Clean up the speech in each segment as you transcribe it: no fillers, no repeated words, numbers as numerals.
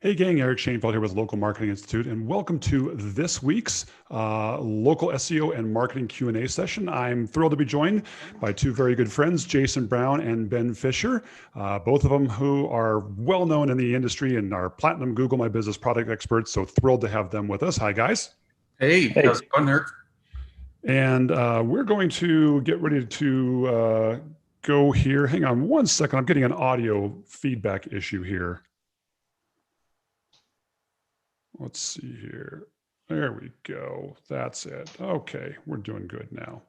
Hey gang, Eric Shanefield here with Local Marketing Institute, and welcome to this week's local SEO and marketing Q&A session. I'm thrilled to be joined by two very good friends, Jason Brown and Ben Fisher, both of them who are well known in the industry and are platinum Google My Business product experts. So thrilled to have them with us. Hi guys. Hey. How's it going, Eric? And we're going to get ready to go here. Hang on one second. I'm getting an audio feedback issue here. Let's see here. There we go. That's it. Okay, we're doing good now.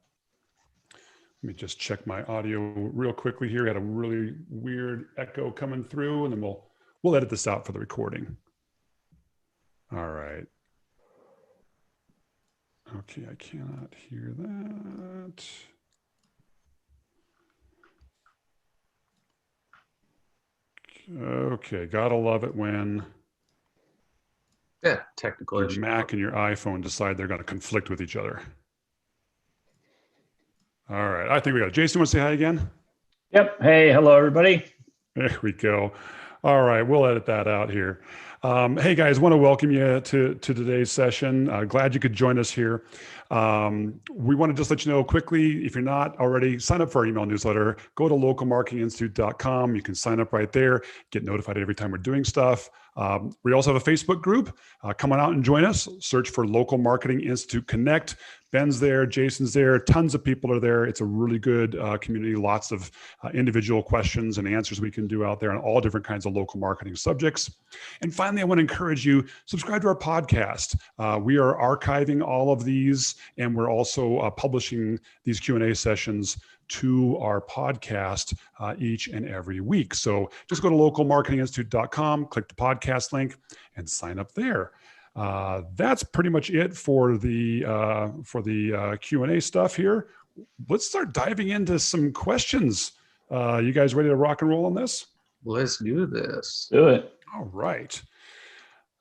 Let me just check my audio real quickly here. We had a really weird echo coming through, and then we'll edit this out for the recording. All right. Okay, I cannot hear that. Okay, gotta love it when technical your issue. Mac and your iPhone decide they're going to conflict with each other. All right, I think we got it. Jason, want to say hi again? Yep. Hey, hello, everybody. There we go. All right, we'll edit that out here. Hey guys, want to welcome you to today's session. Glad you could join us here. We want to just let you know quickly, if you're not already, sign up for our email newsletter. Go to localmarketinginstitute.com. You can sign up right there, get notified every time we're doing stuff. We also have a Facebook group. Come on out and join us. Search for Local Marketing Institute Connect. Ben's there, Jason's there, tons of people are there. It's a really good community, lots of individual questions and answers we can do out there on all different kinds of local marketing subjects. And finally, I want to encourage you, subscribe to our podcast. We are archiving all of these, and we're also publishing these Q&A sessions to our podcast each and every week. So just go to localmarketinginstitute.com, click the podcast link, and sign up there. That's pretty much it for the Q&A stuff here. Let's start diving into some questions. You guys ready to rock and roll on this? Let's do this. Do it. All right.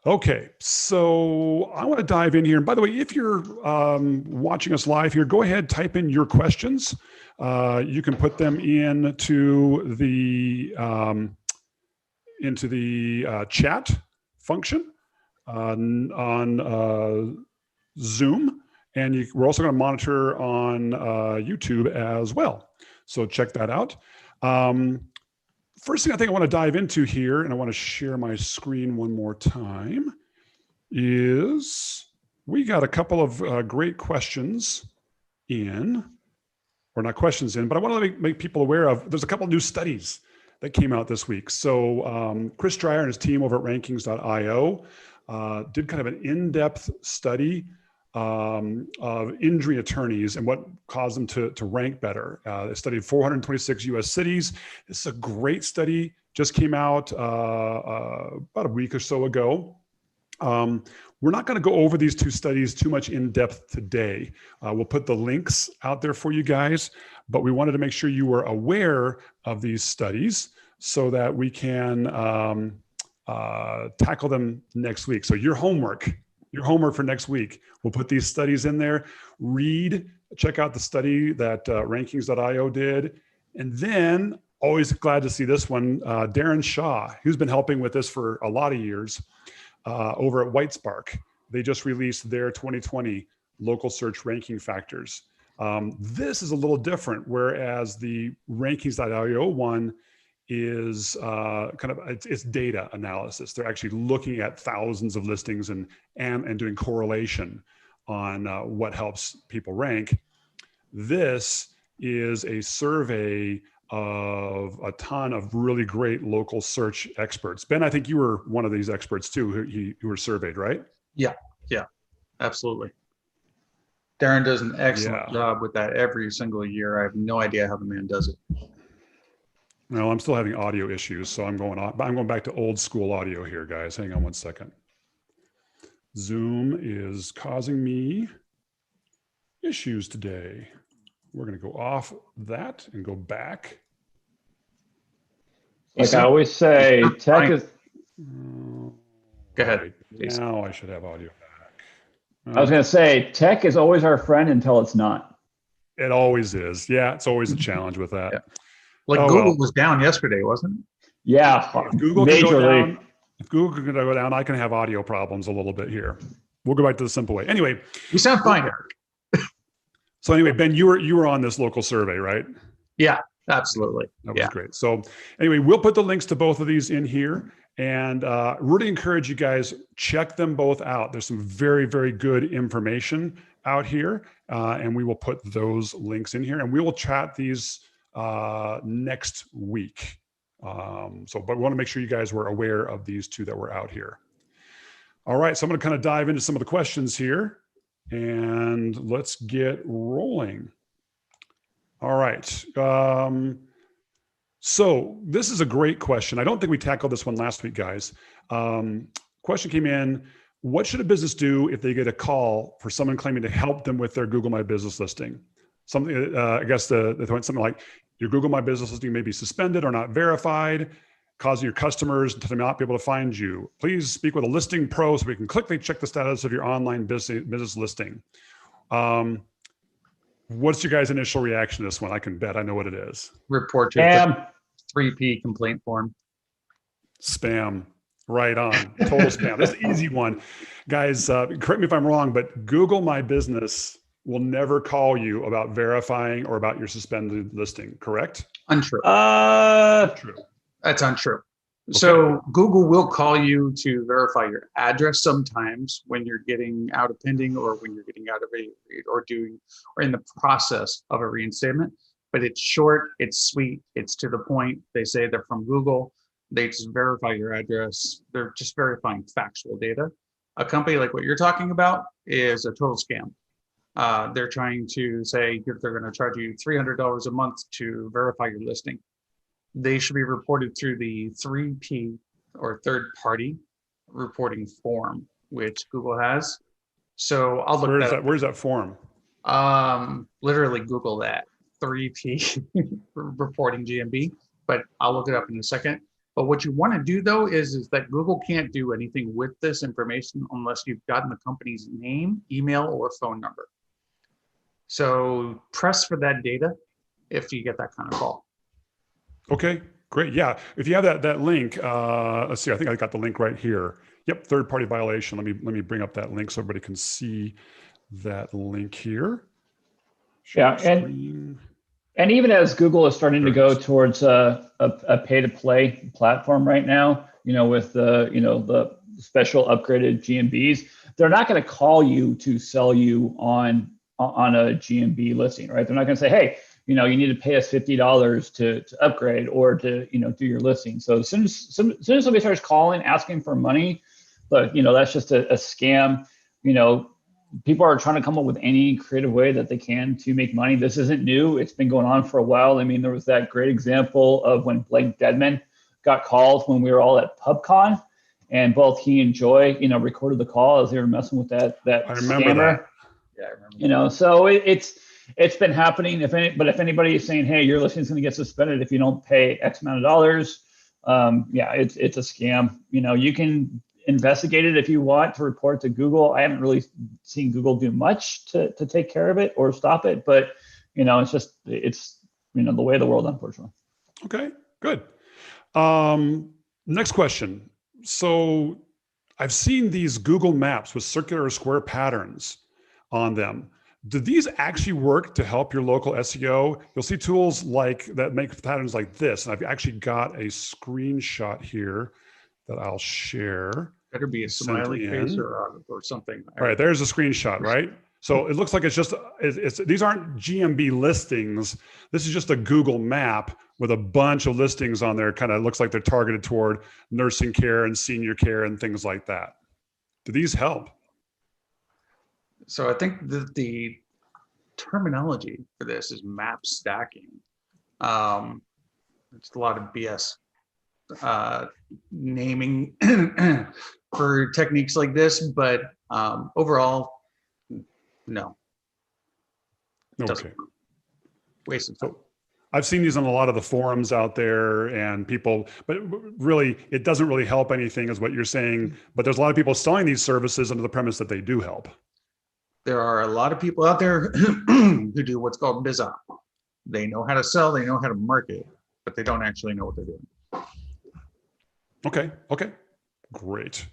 Okay, so I want to dive in here. And by the way, if you're watching us live here, go ahead, type in your questions. You can put them into the chat function on Zoom, and we're also going to monitor on YouTube as well. So check that out. First thing I think I want to dive into here, and I want to share my screen one more time, is we got a couple of great questions in, or not questions in, but I want to make people aware of, there's a couple of new studies that came out this week. So Chris Dreyer and his team over at rankings.io did kind of an in-depth study of injury attorneys and what caused them to rank better. They studied 426 US cities. This is a great study, just came out about a week or so ago. We're not going to go over these two studies too much in depth today. We'll put the links out there for you guys, but we wanted to make sure you were aware of these studies so that we can tackle them next week. So your homework for next week, we'll put these studies in there. Check out the study that rankings.io did. And then, always glad to see this one, Darren Shaw, who's been helping with this for a lot of years over at Whitespark. They just released their 2020 local search ranking factors. This is a little different, whereas the rankings.io one is it's data analysis. They're actually looking at thousands of listings and doing correlation on what helps people rank. This is a survey of a ton of really great local search experts. Ben, I think you were one of these experts too, who were surveyed, right? Yeah, absolutely. Darren does an excellent job with that every single year. I have no idea how the man does it. Well, I'm still having audio issues, so I'm going back to old school audio here, guys. Hang on one second. Zoom is causing me issues today. We're going to go off that and go back. Like I always say, tech is... Go ahead. Now I should have audio back. I was going to say, tech is always our friend until it's not. It always is. Yeah, it's always a challenge with that. Like Google was down yesterday, wasn't it? Yeah, Google can go down. If Google can go down, I can have audio problems a little bit here. We'll go back to the simple way. Anyway, You sound fine, Eric. so anyway, Ben, you were on this local survey, right? Yeah, absolutely. That was great. So anyway, we'll put the links to both of these in here, and really encourage you guys, check them both out. There's some very, very good information out here, and we will put those links in here, and we will chat these next week. But we want to make sure you guys were aware of these two that were out here. All right, so I'm going to kind of dive into some of the questions here, and let's get rolling. All right. So this is a great question. I don't think we tackled this one last week, guys. Question came in: what should a business do if they get a call for someone claiming to help them with their Google My Business listing? Something, I guess something like, your Google My Business listing may be suspended or not verified, causing your customers to not be able to find you. Please speak with a listing pro so we can quickly check the status of your online business listing. What's your guys' initial reaction to this one? I can bet I know what it is. Report to 3P complaint form. Spam. Right on. Total spam. That's the easy one. Guys, correct me if I'm wrong, but Google My Business will never call you about verifying or about your suspended listing, correct? Untrue. True. That's untrue. Okay. So Google will call you to verify your address sometimes when you're getting out of pending, or when you're getting out of or in the process of a reinstatement. But it's short, it's sweet, it's to the point. They say they're from Google. They just verify your address. They're just verifying factual data. A company like what you're talking about is a total scam. They're trying to say they're going to charge you $300 a month to verify your listing. They should be reported through the 3P or third party reporting form, which Google has. So I'll look at that. Where's that form? Literally Google that 3P reporting GMB, but I'll look it up in a second. But what you want to do though is that Google can't do anything with this information unless you've gotten the company's name, email, or phone number. So press for that data if you get that kind of call. Okay, great. Yeah, if you have that link, let's see. I think I got the link right here. Yep, third-party violation. Let me bring up that link so everybody can see that link here. Yeah, and even as Google is starting to go towards a pay-to-play platform right now, with the special upgraded GMBs, they're not going to call you to sell you on a GMB listing, right? They're not going to say, hey, you need to pay us $50 to upgrade or to do your listing. So as soon as somebody starts calling asking for money, but that's just a scam. People are trying to come up with any creative way that they can to make money. This isn't new. It's been going on for a while. I mean, there was that great example of when Blake Dedman got called when we were all at PubCon, and both he and Joy, recorded the call as they were messing with that I remember scammer. that. Yeah, I remember. So it's been happening. If anybody is saying, hey, your listing is going to get suspended if you don't pay X amount of dollars, it's a scam. You can investigate it if you want to report to Google. I haven't really seen Google do much to take care of it or stop it, but it's the way of the world, unfortunately. Okay, good. Next question. So I've seen these Google Maps with circular or square patterns on them. Do these actually work to help your local SEO? You'll see tools like that make patterns like this. And I've actually got a screenshot here that I'll share. Better be a smiley face or something. All right, there's a screenshot, right? So it looks like these aren't GMB listings. This is just a Google map with a bunch of listings on there. Kind of looks like they're targeted toward nursing care and senior care and things like that. Do these help? So I think the terminology for this is map stacking. It's a lot of BS naming for techniques like this, but overall, no. Okay. Waste of time. So I've seen these on a lot of the forums out there, and people, but really, it doesn't really help anything, is what you're saying. But there's a lot of people selling these services under the premise that they do help. There are a lot of people out there who do what's called biz op. They know how to sell, they know how to market, but they don't actually know what they're doing. Okay. Great. You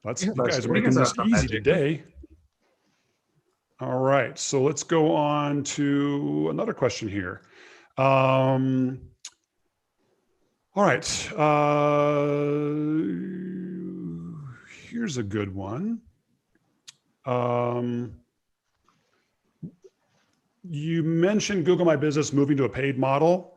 that's guys are great. making this That's not easy magic. today. All right, so let's go on to another question here. All right, here's a good one. You mentioned Google My Business moving to a paid model.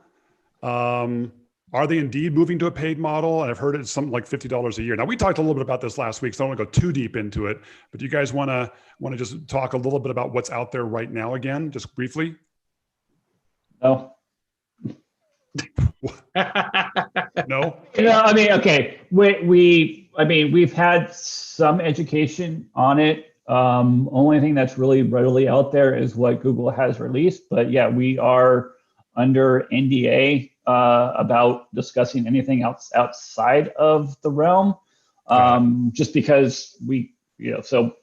Are they indeed moving to a paid model? And I've heard it's something like $50 a year. Now we talked a little bit about this last week, so I don't want to go too deep into it. But do you guys want to just talk a little bit about what's out there right now again, just briefly? No. No. I mean, okay. We've had some education on it. Only thing that's really readily out there is what Google has released. But yeah, we are under NDA about discussing anything outside of the realm. Just because so.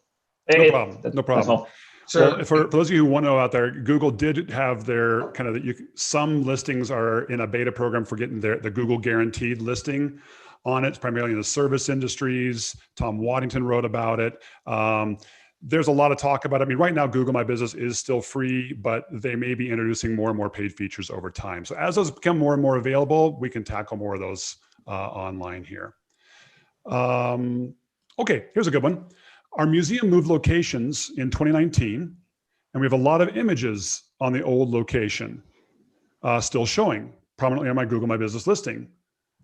No problem. No problem. That's all. So well, for those of you who want to know out there, Google did have their kind of some listings are in a beta program for getting the Google guaranteed listing on it, primarily in the service industries. Tom Waddington wrote about it. There's a lot of talk about it. I mean, right now, Google My Business is still free, but they may be introducing more and more paid features over time. So as those become more and more available, we can tackle more of those online here. Okay, here's a good one. Our museum moved locations in 2019, and we have a lot of images on the old location still showing prominently on my Google My Business listing.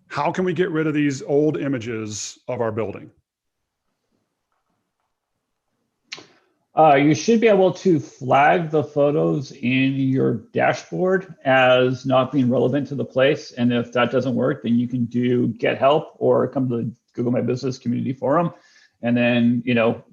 How can we get rid of these old images of our building? You should be able to flag the photos in your dashboard as not being relevant to the place. And if that doesn't work, then you can do get help or come to the Google My Business community forum. And then,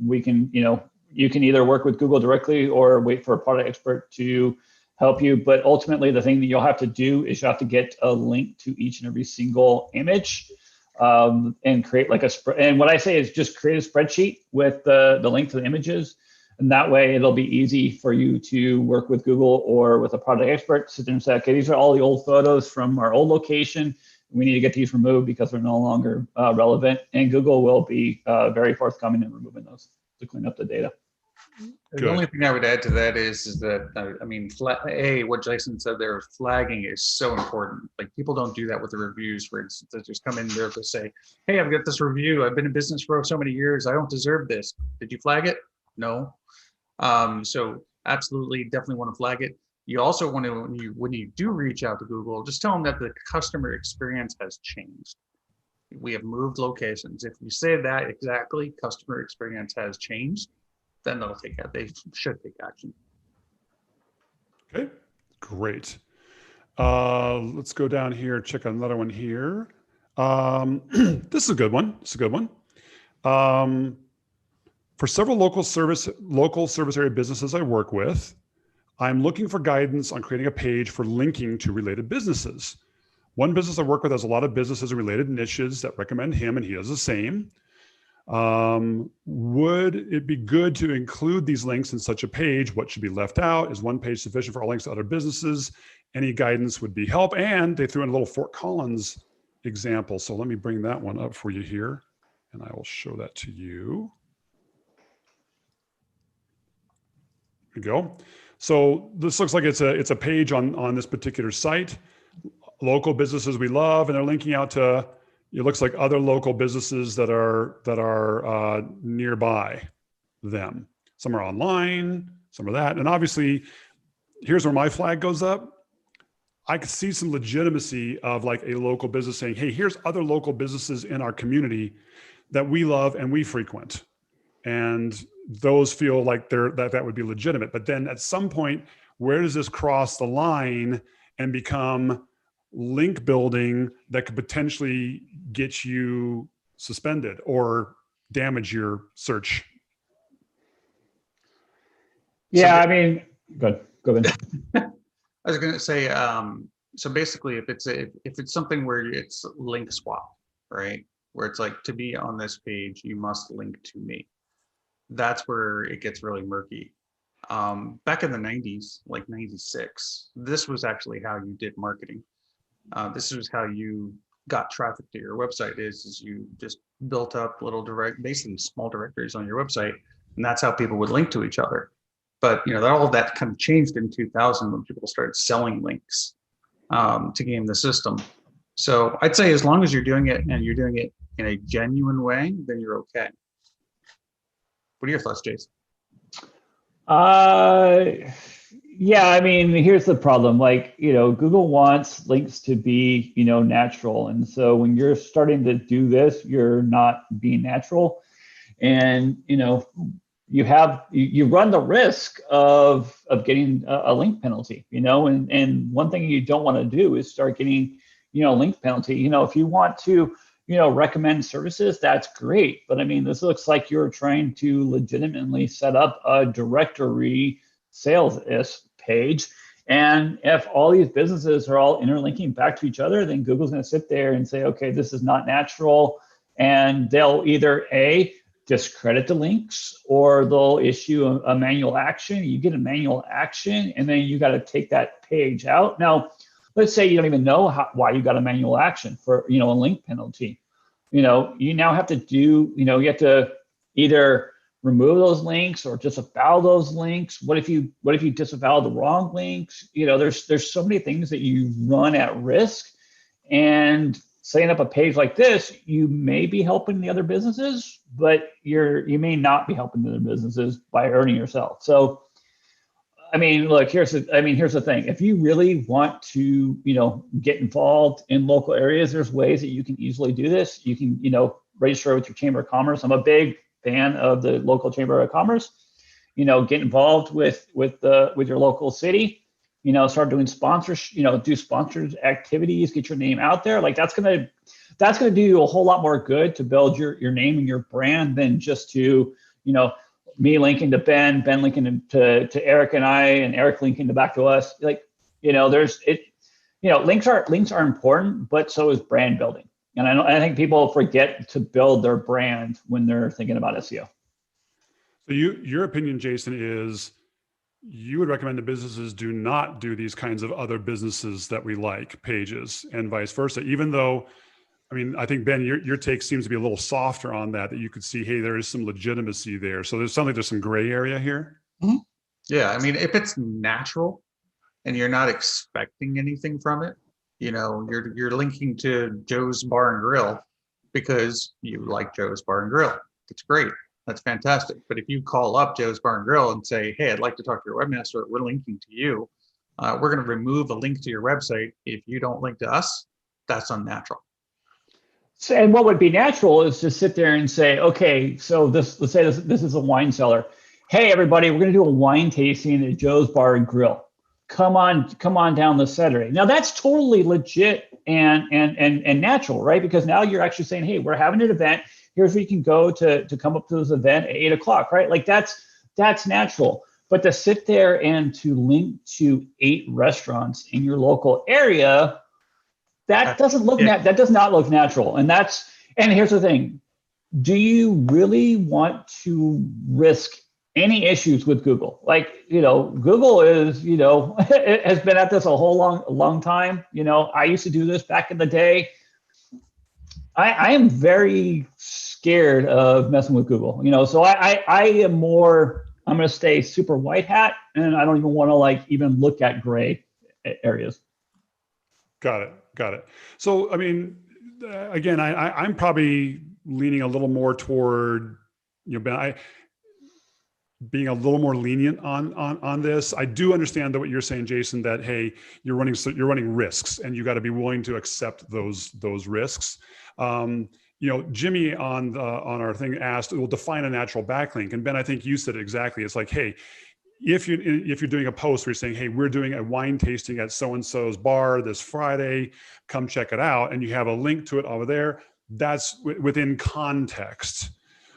we can, you can either work with Google directly or wait for a product expert to help you. But ultimately, the thing that you'll have to do is you have to get a link to each and every single image and create like a spread. And what I say is just create a spreadsheet with the link to the images. And that way it'll be easy for you to work with Google or with a product expert, sit there and say, okay, these are all the old photos from our old location. We need to get these removed because they're no longer relevant. And Google will be very forthcoming in removing those to clean up the data. The only thing I would add to that is that, I mean, what Jason said there, flagging is so important. Like people don't do that with the reviews, for instance. They just come in there to say, hey, I've got this review. I've been in business for so many years. I don't deserve this. Did you flag it? No. So absolutely, definitely want to flag it. You also want to, when you do reach out to Google, just tell them that the customer experience has changed. We have moved locations. If you say that exactly, customer experience has changed, then they'll take it. They should take action. Okay, great. Let's go down here, check another one here. This is a good one. It's a good one. For several local service area businesses I work with, I'm looking for guidance on creating a page for linking to related businesses. One business I work with has a lot of businesses and related niches that recommend him, and he does the same. Would it be good to include these links in such a page? What should be left out? Is one page sufficient for all links to other businesses? Any guidance would be help. And they threw in a little Fort Collins example. So let me bring that one up for you here, and I will show that to you. There you go. So this looks like it's a page on this particular site. Local businesses we love, and they're linking out to, it looks like other local businesses that are nearby them. Some are online, some are that. And obviously, here's where my flag goes up. I could see some legitimacy of like a local business saying, hey, here's other local businesses in our community that we love and we frequent. And those feel like that would be legitimate. But then at some point, where does this cross the line and become link building that could potentially get you suspended or damage your search? Yeah, I mean, go ahead. I was going to say, so basically, if it's something where it's link swap, right, where it's like, to be on this page, you must link to me. That's where it gets really murky. Back in the 90s, like 96, this was actually how you did marketing. This was how you got traffic to your website is you just built up little basically small directories on your website, and that's how people would link to each other. But all of that kind of changed in 2000 when people started selling links to game the system. So I'd say as long as you're doing it and you're doing it in a genuine way, then you're okay. What are your thoughts, Jason? Yeah, I mean, here's the problem. Like, Google wants links to be, natural. And so when you're starting to do this, you're not being natural. And, you run the risk of getting a link penalty, and one thing you don't want to do is start getting, link penalty. If you want to, recommend services, that's great. But I mean, this looks like you're trying to legitimately set up a directory sales page. And if all these businesses are all interlinking back to each other, then Google's going to sit there and say, okay, this is not natural. And they'll either discredit the links, or they'll issue a manual action. You get a manual action, and then you got to take that page out. Now, let's say you don't even know why you got a manual action for, a link penalty. You now have to do, you have to either remove those links or disavow those links. What if you disavow the wrong links? There's so many things that you run at risk. And setting up a page like this, you may be helping the other businesses, but you may not be helping the other businesses by hurting yourself. So, I mean, look, here's the thing. If you really want to, get involved in local areas, there's ways that you can easily do this. You can, register with your Chamber of Commerce. I'm a big fan of the local Chamber of Commerce. Get involved with your local city. Start doing sponsors. Do sponsored activities. Get your name out there. Like that's gonna do you a whole lot more good to build your name and your brand than just to, me linking to Ben linking to Eric and I, and Eric linking back to us. Like, links are important, but so is brand building. And I think people forget to build their brand when they're thinking about SEO. So your opinion, Jason, is you would recommend the businesses do not do these kinds of other businesses that we like pages, and vice versa, even though, I mean, I think, Ben, your take seems to be a little softer on that you could see, hey, there is some legitimacy there. So there's some gray area here. Mm-hmm. Yeah. I mean, if it's natural and you're not expecting anything from it, you're linking to Joe's Bar and Grill because you like Joe's Bar and Grill. It's great. That's fantastic. But if you call up Joe's Bar and Grill and say, hey, I'd like to talk to your webmaster, we're linking to you. We're going to remove a link to your website. If you don't link to us, that's unnatural. So, and what would be natural is to sit there and say, okay, so let's say this is a wine cellar. Hey, everybody, we're going to do a wine tasting at Joe's Bar and Grill. Come on down this Saturday. Now that's totally legit and natural, right? Because now you're actually saying, hey, we're having an event. Here's where you can go to come up to this event at 8:00, right? Like that's natural. But to sit there and to link to 8 restaurants in your local area, that doesn't look that does not look natural. And here's the thing. Do you really want to risk any issues with Google? Like, Google is, it has been at this a whole long time. I used to do this back in the day. I am very scared of messing with Google, so I am more, I'm going to stay super white hat, and I don't even want to even look at gray areas. Got it. So, I mean, again, I'm probably leaning a little more toward, Ben, being a little more lenient on this. I do understand that what you're saying, Jason, that, hey, you're running risks, and you got to be willing to accept those risks. Jimmy on our thing asked, "We'll define a natural backlink," and Ben, I think you said it exactly. It's like, hey, if you're doing a post where you're saying, hey, we're doing a wine tasting at so-and-so's bar this Friday, come check it out, and you have a link to it over there, that's within context.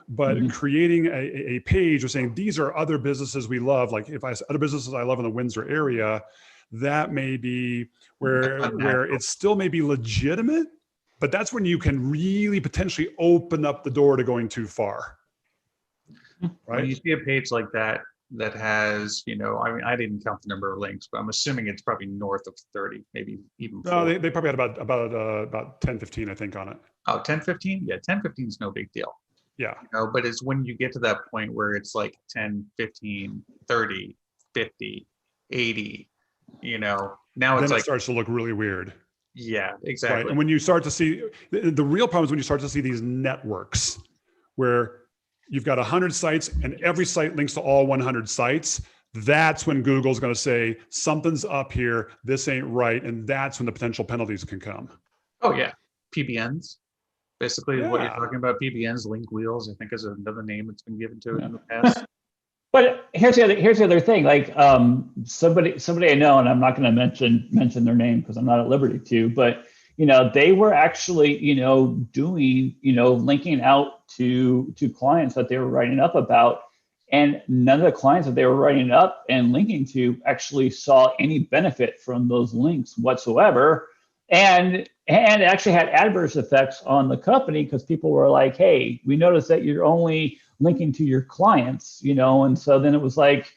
But creating a page or saying, these are other businesses we love, like if I say other businesses I love in the Windsor area, that may be where it still may be legitimate, but that's when you can really potentially open up the door to going too far. Right? When you see a page like that, that has, I mean, I didn't count the number of links, but I'm assuming it's probably north of 30, maybe even No, 40. they probably had about 10, 15, I think, on it. Oh, 10, 15? Yeah, 10, 15 is no big deal. Yeah. But it's when you get to that point where it's like 10, 15, 30, 50, 80, now Then it's it like, starts to look really weird. yeah, Right. exactly. And when you start to see, the real problem is when you start to see these networks where you've got 100 sites and every site links to all 100 sites. That's when Google's going to say something's up here, this ain't right. And that's when the potential penalties can come. Oh, yeah. PBNs. Basically, what you're Yeah. talking about, PBNs, link wheels, I think is another name that's been given to it in the past. But here's the other thing. Like somebody I know, and I'm not going to mention their name because I'm not at liberty to. But they were actually doing linking out to clients that they were writing up about, and none of the clients that they were writing up and linking to actually saw any benefit from those links whatsoever. And it actually had adverse effects on the company because people were like, hey, we noticed that you're only linking to your clients, and so then it was like,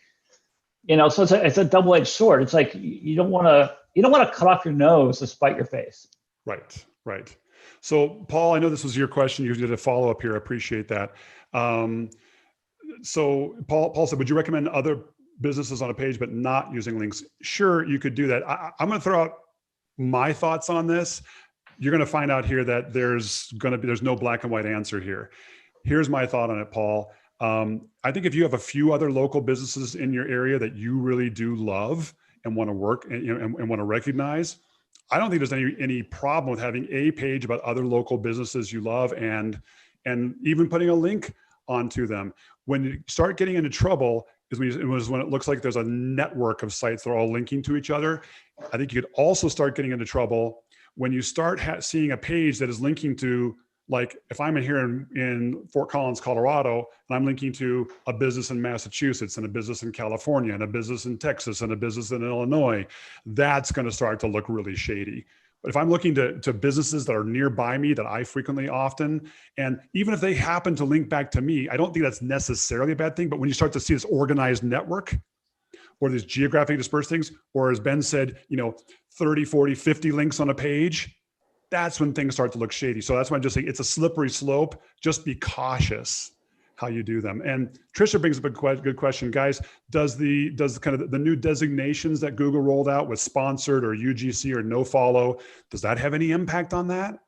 so it's a double-edged sword. It's like you don't want to cut off your nose to spite your face. Right. So Paul, I know this was your question. You did a follow-up here. I appreciate that. So Paul said, would you recommend other businesses on a page but not using links? Sure, you could do that. I'm going to throw out my thoughts on this. You're going to find out here that there's no black and white answer here. Here's my thought on it, Paul. I think if you have a few other local businesses in your area that you really do love and want to work and want to recognize, I don't think there's any problem with having a page about other local businesses you love and even putting a link onto them. When you start getting into trouble is when it looks like there's a network of sites that are all linking to each other. I think you could also start getting into trouble when you start seeing a page that is linking to, like if I'm here in Fort Collins, Colorado, and I'm linking to a business in Massachusetts and a business in California and a business in Texas and a business in Illinois, that's going to start to look really shady. But if I'm looking to businesses that are nearby me that I frequently often, and even if they happen to link back to me, I don't think that's necessarily a bad thing. But when you start to see this organized network or these geographically dispersed things, or as Ben said, 30, 40, 50 links on a page, that's when things start to look shady. So that's why I'm just saying it's a slippery slope. Just be cautious how you do them. And Trisha brings up a good question, guys. Does kind of the new designations that Google rolled out with sponsored or UGC or no follow, does that have any impact on that?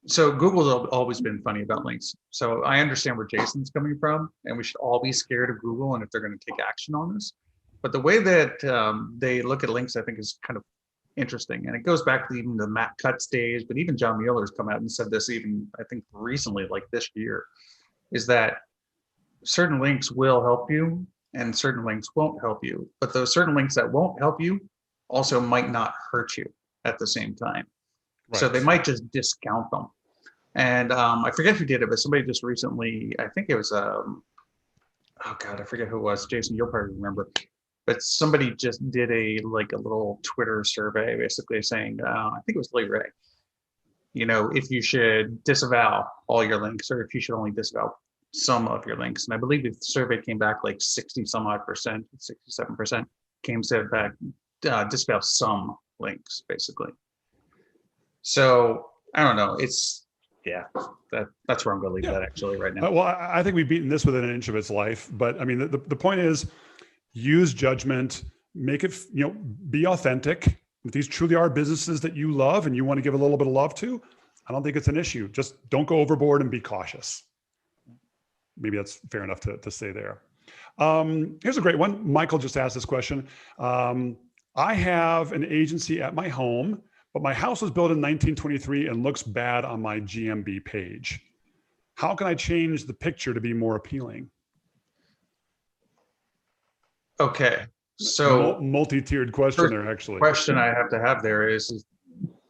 So Google's always been funny about links. So I understand where Jason's coming from, and we should all be scared of Google and if they're going to take action on this. But the way that they look at links, I think, is kind of interesting. And it goes back to even the Matt Cutts days, but even John Mueller's come out and said this even, I think, recently, like this year, is that certain links will help you and certain links won't help you. But those certain links that won't help you also might not hurt you at the same time. Right. So they might just discount them. And I forget who did it, but somebody just recently, I think it was, oh God, I forget who it was. Jason, you'll probably remember. But somebody just did a little Twitter survey, basically saying, I think it was Lee Ray, if you should disavow all your links or if you should only disavow some of your links. And I believe the survey came back like 60 some odd percent, 67% said back disavow some links, basically. So I don't know. That's where I'm going to leave that actually right now. Well, I think we've beaten this within an inch of its life. But I mean, the point is, use judgment, make it, be authentic. If these truly are businesses that you love and you want to give a little bit of love to, I don't think it's an issue. Just don't go overboard and be cautious. Maybe that's fair enough to say there. Here's a great one. Michael just asked this question. I have an agency at my home, but my house was built in 1923 and looks bad on my GMB page. How can I change the picture to be more appealing? Okay, so multi-tiered question there, actually. Question I have to have there is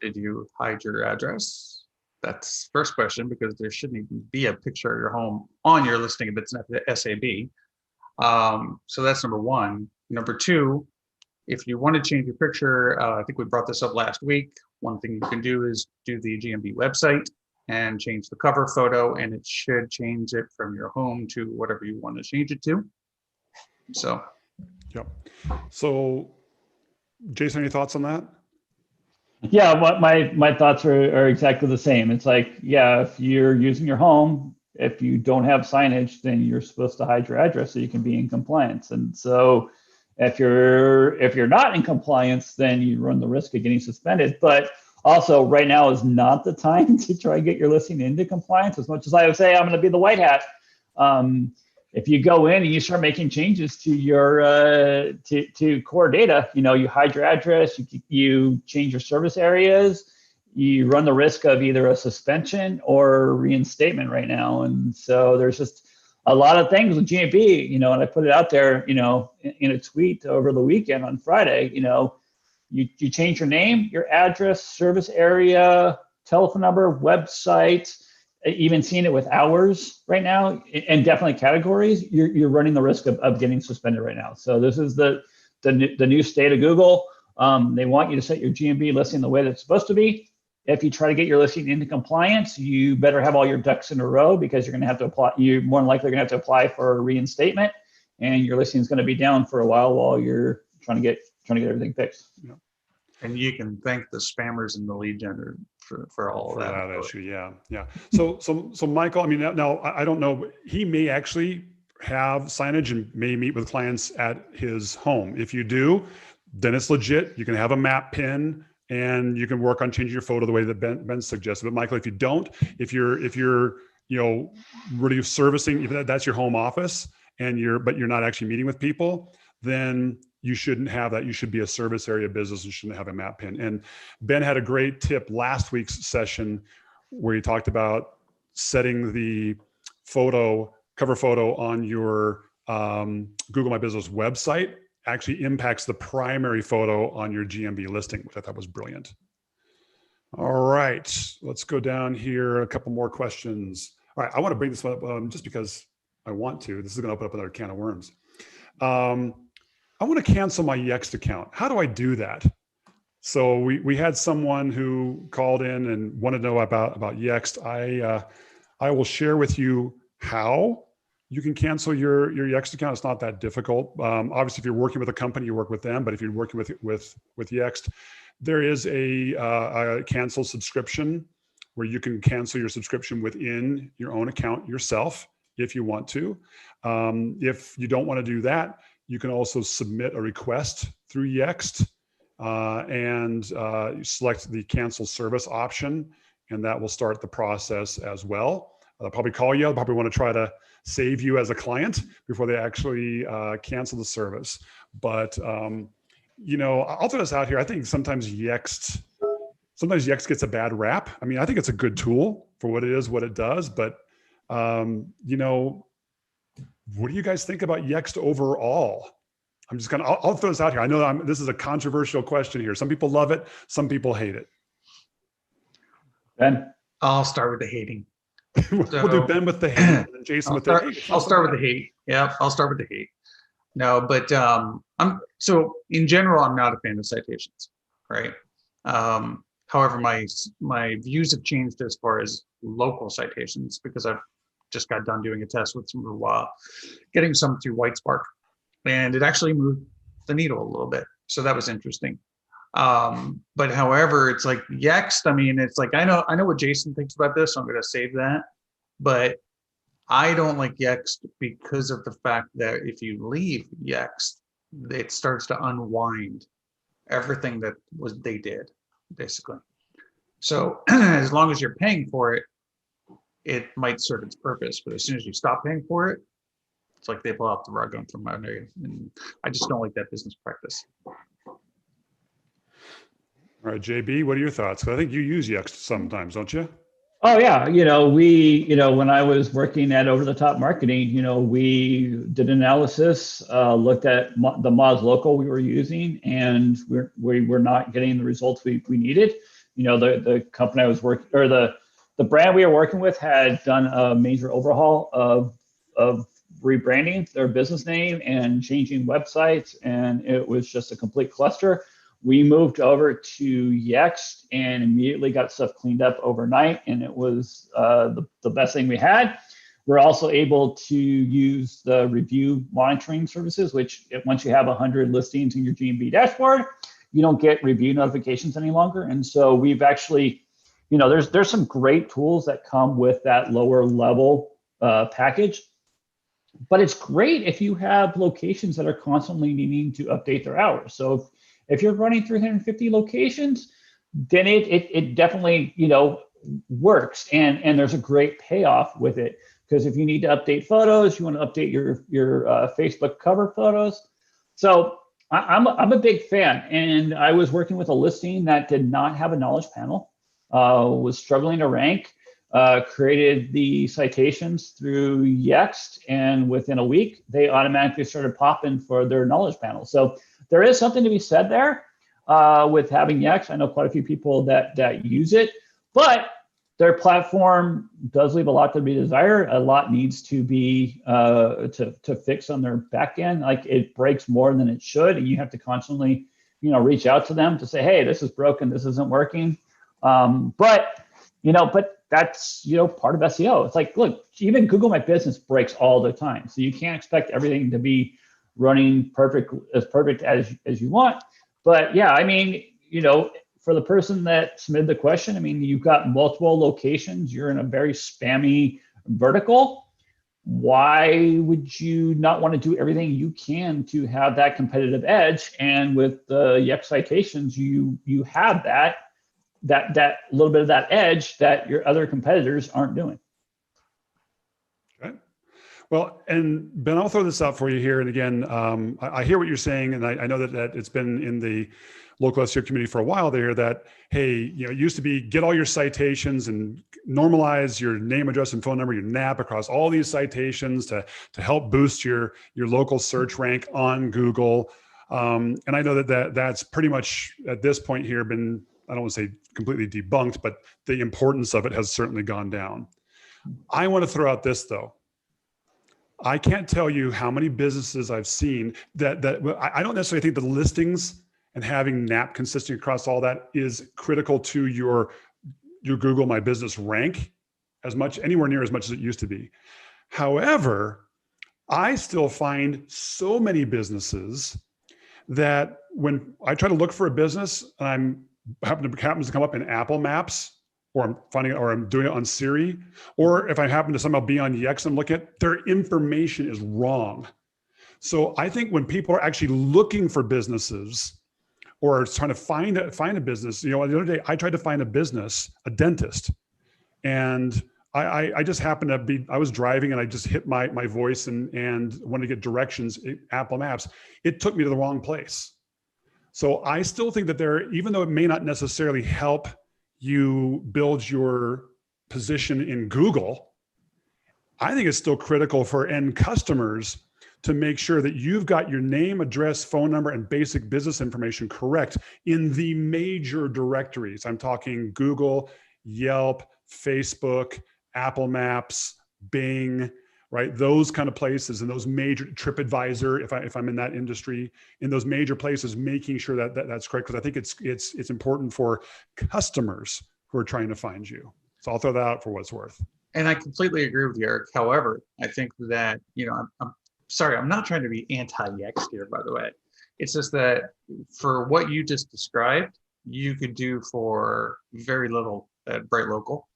did you hide your address? That's first question, because there shouldn't even be a picture of your home on your listing if it's not the SAB. So that's number one. Number two, if you want to change your picture, I think we brought this up last week. One thing you can do is do the GMB website and change the cover photo, and it should change it from your home to whatever you want to change it to. So, Yep. So, Jason, any thoughts on that? Yeah, what my thoughts are exactly the same. It's like, yeah, if you're using your home, if you don't have signage, then you're supposed to hide your address so you can be in compliance. And so if you're not in compliance, then you run the risk of getting suspended. But also right now is not the time to try and get your listing into compliance. As much as I would say I'm going to be the white hat, if you go in and you start making changes to your to core data, you hide your address, you change your service areas, you run the risk of either a suspension or reinstatement right now. And so there's just a lot of things with GMB, and I put it out there, in a tweet over the weekend on Friday, you change your name, your address, service area, telephone number, website, even seeing it with hours right now, and definitely categories, you're running the risk of getting suspended right now. So this is the new state of Google. They want you to set your GMB listing the way that it's supposed to be. If you try to get your listing into compliance, you better have all your ducks in a row, because you're going to have to apply. You're more than likely going to have to apply for a reinstatement, and your listing is going to be down for a while you're trying to get everything fixed. Yeah. And you can thank the spammers and the lead generator for all of that issue. Yeah. So Michael, I mean, now I don't know. He may actually have signage and may meet with clients at his home. If you do, then it's legit. You can have a map pin, and you can work on changing your photo the way that Ben suggested. But Michael, if you don't, if you're really servicing, if that's your home office and but you're not actually meeting with people, then you shouldn't have that. You should be a service area business and shouldn't have a map pin. And Ben had a great tip last week's session where he talked about setting the cover photo on your Google My Business website actually impacts the primary photo on your GMB listing, which I thought was brilliant. All right, let's go down here. A couple more questions. All right, I want to bring this one up just because I want to. This is going to open up another can of worms. I want to cancel my Yext account. How do I do that? So we had someone who called in and wanted to know about Yext. I will share with you how you can cancel your Yext account. It's not that difficult. Obviously, if you're working with a company, you work with them. But if you're working with Yext, there is a cancel subscription where you can cancel your subscription within your own account yourself if you want to. If you don't want to do that, you can also submit a request through Yext and you select the cancel service option, and that will start the process as well. They'll probably call you. They'll probably want to try to save you as a client before they actually cancel the service. But I'll throw this out here. I think sometimes Yext gets a bad rap. I mean, I think it's a good tool for what it is, what it does. But what do you guys think about Yext overall? I'll throw this out here. I know this is a controversial question here. Some people love it. Some people hate it. Ben? I'll start with the hating. We'll do Ben with the hate and Jason with the hate. I'll start with the hate. Yeah, I'll start with the hate. No, but so in general, I'm not a fan of citations, right? However, my views have changed as far as local citations, because I've just got done doing a test with some getting some through Whitespark, and it actually moved the needle a little bit. So that was interesting. But however, it's like Yext. I mean, it's like I know what Jason thinks about this, so I'm going to save that. But I don't like Yext because of the fact that if you leave Yext, it starts to unwind everything that they did, basically. So as long as you're paying for it, it might serve its purpose. But as soon as you stop paying for it, it's like they pull out the rug on from under you. And I just don't like that business practice. All right, JB, what are your thoughts? Because I think you use Yext sometimes, don't you? Oh yeah, when I was working at Over the Top Marketing, we did analysis, looked at the Moz Local we were using, and we were not getting the results we needed. The company I was working, or the brand we were working with, had done a major overhaul of rebranding their business name and changing websites, and it was just a complete cluster. We moved over to Yext and immediately got stuff cleaned up overnight, and it was the best thing we had. We're also able to use the review monitoring services, which once you have 100 listings in your GMB dashboard, you don't get review notifications any longer. And so we've actually, there's some great tools that come with that lower level package. But it's great if you have locations that are constantly needing to update their hours. So if you're running 350 locations, then it definitely works, and there's a great payoff with it, because if you need to update photos, you want to update your Facebook cover photos. So I'm a big fan, and I was working with a listing that did not have a knowledge panel, was struggling to rank. Created the citations through Yext, and within a week, they automatically started popping for their knowledge panel. So there is something to be said there with having Yext. I know quite a few people that use it, but their platform does leave a lot to be desired. A lot needs to be to fix on their back end. Like, it breaks more than it should, and you have to constantly, reach out to them to say, hey, this is broken, this isn't working. But that's, part of SEO. It's like, look, even Google My Business breaks all the time. So you can't expect everything to be running perfect as you want. But yeah, for the person that submitted the question, you've got multiple locations, you're in a very spammy vertical. Why would you not want to do everything you can to have that competitive edge? And with the Yext citations, you have that little bit of that edge that your other competitors aren't doing. Okay. Well, and Ben, I'll throw this out for you here. And again, I hear what you're saying, and I know that it's been in the local SEO community for a while there that, hey, it used to be get all your citations and normalize your name, address, and phone number, your NAP across all these citations to help boost your local search rank on Google. And I know that's pretty much at this point here been, I don't want to say completely debunked, but the importance of it has certainly gone down. I want to throw out this though. I can't tell you how many businesses I've seen that I don't necessarily think the listings and having NAP consistent across all that is critical to your Google My Business rank anywhere near as much as it used to be. However, I still find so many businesses that when I try to look for a business and happens to come up in Apple Maps, or I'm doing it on Siri, or if I happen to somehow be on Yext and look at, their information is wrong. So I think when people are actually looking for businesses or trying to find a business, the other day I tried to find a dentist, and I just happened to be, I was driving and I just hit my voice and wanted to get directions in Apple Maps. It took me to the wrong place. So I still think that even though it may not necessarily help you build your position in Google, I think it's still critical for end customers to make sure that you've got your name, address, phone number, and basic business information correct in the major directories. I'm talking Google, Yelp, Facebook, Apple Maps, Bing, right? Those kind of places, and those major TripAdvisor, if I'm in that industry, in those major places, making sure that's correct, because I think it's important for customers who are trying to find you. So I'll throw that out for what it's worth. And I completely agree with you, Eric. However, I think that, I'm sorry, I'm not trying to be anti-Yext here, by the way. It's just that for what you just described, you could do for very little at Bright Local.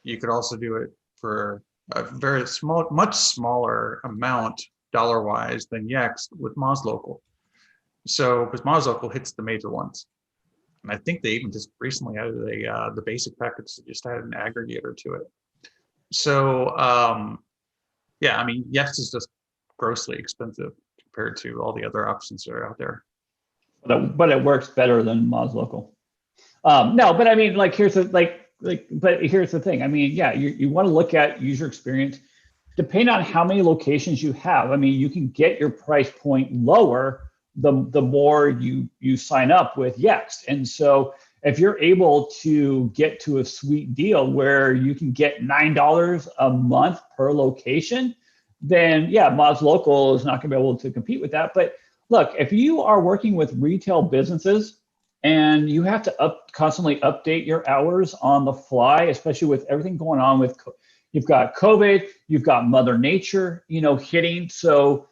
You could also do it for a very small, much smaller amount dollar-wise than Yext with Moz Local. So, because Moz Local hits the major ones. And I think they even just recently added the basic package that just added an aggregator to it. So, Yext is just grossly expensive compared to all the other options that are out there. But it works better than Moz Local. No, but here's the thing. You want to look at user experience. Depending on how many locations you have, you can get your price point lower the more you sign up with Yext. And so if you're able to get to a sweet deal where you can get $9 a month per location, then Moz Local is not going to be able to compete with that. But look, if you are working with retail businesses and you have to constantly update your hours on the fly, especially with everything going on with you've got COVID, you've got Mother Nature, hitting. So,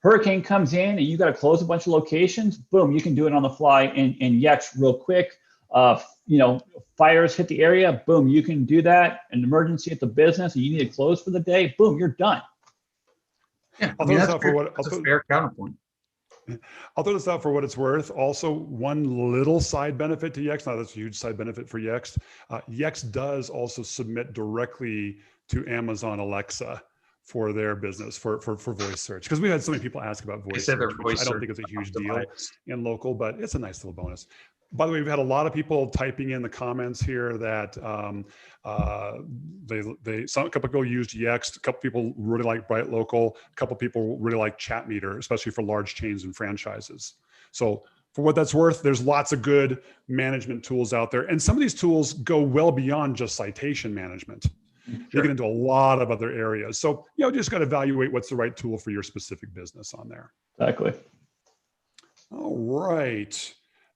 hurricane comes in and you got to close a bunch of locations. Boom, you can do it on the fly in Yext real quick. Fires hit the area. Boom, you can do that. An emergency at the business and you need to close for the day. Boom, you're done. Yeah, that's a fair counterpoint. I'll throw this out for what it's worth. Also, one little side benefit to Yext, not a huge side benefit for Yext. Yext does also submit directly to Amazon Alexa for their business for voice search, because we had so many people ask about voice search, which I don't think is a huge deal in local, but it's a nice little bonus. By the way, we've had a lot of people typing in the comments here that a couple people used Yext, a couple people really like Bright Local, a couple people really like Chat Meter, especially for large chains and franchises. So for what that's worth, there's lots of good management tools out there. And some of these tools go well beyond just citation management. Sure. They get into a lot of other areas. So, just got to evaluate what's the right tool for your specific business on there. Exactly. All right.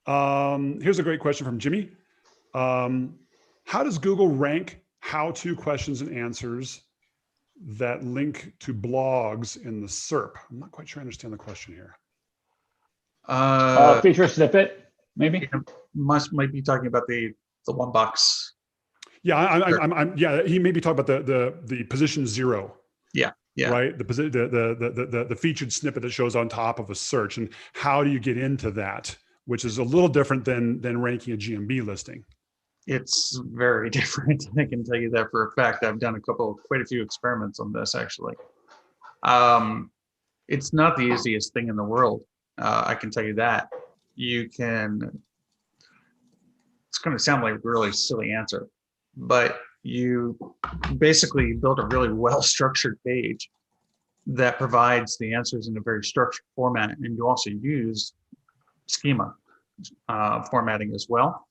Here's a great question from Jimmy. How does Google rank how-to questions and answers that link to blogs in the SERP? I'm not quite sure I understand the question here. Feature snippet, maybe? Might be talking about the one box. Yeah, he may be talking about the position 0. Yeah. Right. The featured snippet that shows on top of a search, and how do you get into that, which is a little different than ranking a GMB listing. It's very different. I can tell you that for a fact. I've done quite a few experiments on this actually. It's not the easiest thing in the world. I can tell you that. It's going to sound like a really silly answer, but you basically build a really well-structured page that provides the answers in a very structured format, and you also use schema formatting as well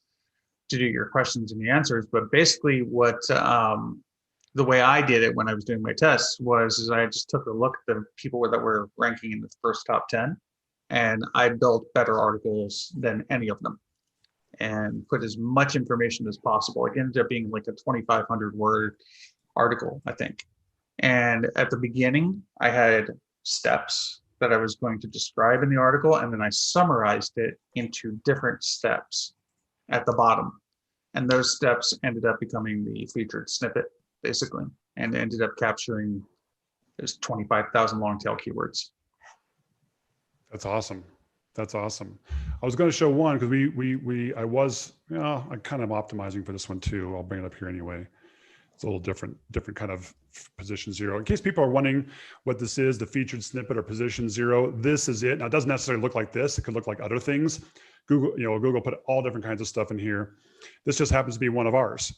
to do your questions and the answers. But basically what the way I did it when I was doing my tests is I just took a look at the people that were ranking in the first top 10, and I built better articles than any of them and put as much information as possible. It ended up being like a 2,500 word article, I think. And at the beginning, I had steps that I was going to describe in the article, and then I summarized it into different steps at the bottom. And those steps ended up becoming the featured snippet, basically, and ended up capturing those 25,000 long tail keywords. That's awesome. That's awesome. I was going to show one because I'm kind of optimizing for this one too. I'll bring it up here anyway. It's a little different kind of position 0. In case people are wondering what this is, the featured snippet or position 0, this is it. Now it doesn't necessarily look like this. It could look like other things. Google put all different kinds of stuff in here. This just happens to be one of ours.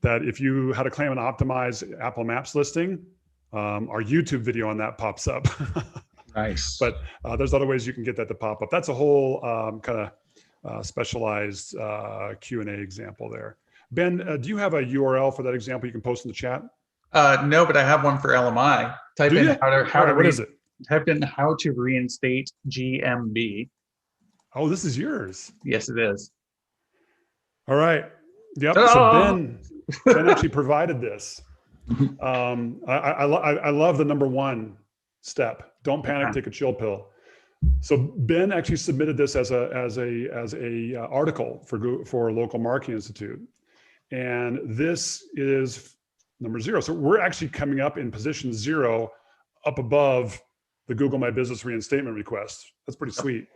That if you had to claim an optimized Apple Maps listing, our YouTube video on that pops up. Nice. But there's other ways you can get that to pop up. That's a whole kind of specialized Q&A example there. Ben, do you have a URL for that example you can post in the chat? No, but I have one for LMI. Type in what is it? Type in how to reinstate GMB. Oh, this is yours. Yes, it is. All right. Yep. So Ben actually provided this. I love the number 1 step. Don't panic. Take a chill pill. So Ben actually submitted this as a article for Local Marketing Institute, and this is number 0. So we're actually coming up in position 0, up above the Google My Business reinstatement request. That's pretty sweet.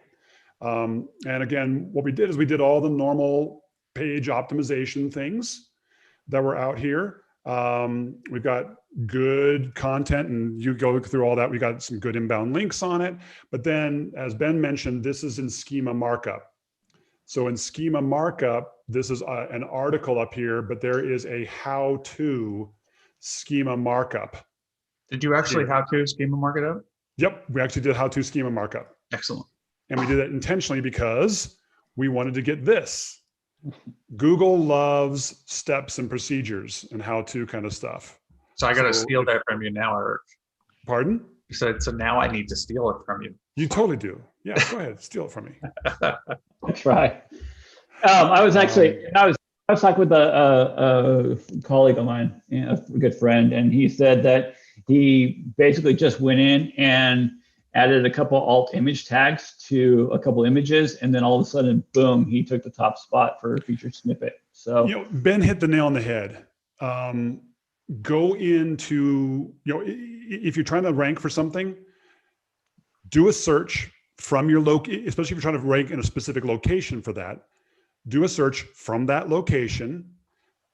And again, what we did is we did all the normal page optimization things that were out here. We've got good content, and you go through all that. We got some good inbound links on it. But then, as Ben mentioned, this is in schema markup. So in schema markup, this is an article up here, but there is a how-to schema markup. Did you actually how-to schema mark it up? Yep, we actually did how-to schema markup. Excellent. And we did it intentionally because we wanted to get this. Google loves steps and procedures and how-to kind of stuff. So I got to steal that from you now, Eric. Pardon? You said, so now I need to steal it from you. You totally do. Yeah, go ahead, steal it from me. That's right. I was actually, I was talking with a colleague of mine, a good friend, and he said that he basically just went in and added a couple alt image tags to a couple images, and then all of a sudden, boom, he took the top spot for featured snippet. So Ben hit the nail on the head. Go into, if you're trying to rank for something, do a search from your especially if you're trying to rank in a specific location for that. Do a search from that location,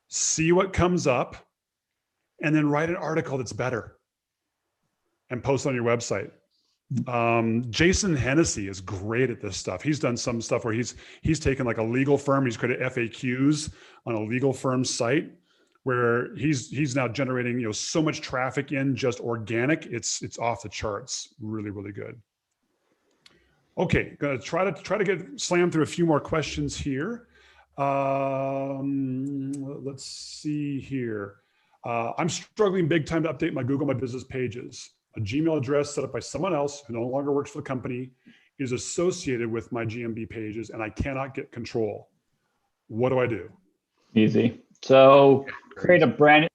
see what comes up, and then write an article that's better and post on your website. Jason Hennessy is great at this stuff. He's done some stuff where he's taken like a legal firm, he's created FAQs on a legal firm site where he's now generating so much traffic in just organic. It's off the charts. Really, really good. Okay, gonna try to get slammed through a few more questions here. Let's see here. I'm struggling big time to update my Google My Business pages. A Gmail address set up by someone else who no longer works for the company is associated with my GMB pages, and I cannot get control. What do I do? Easy. So create a brand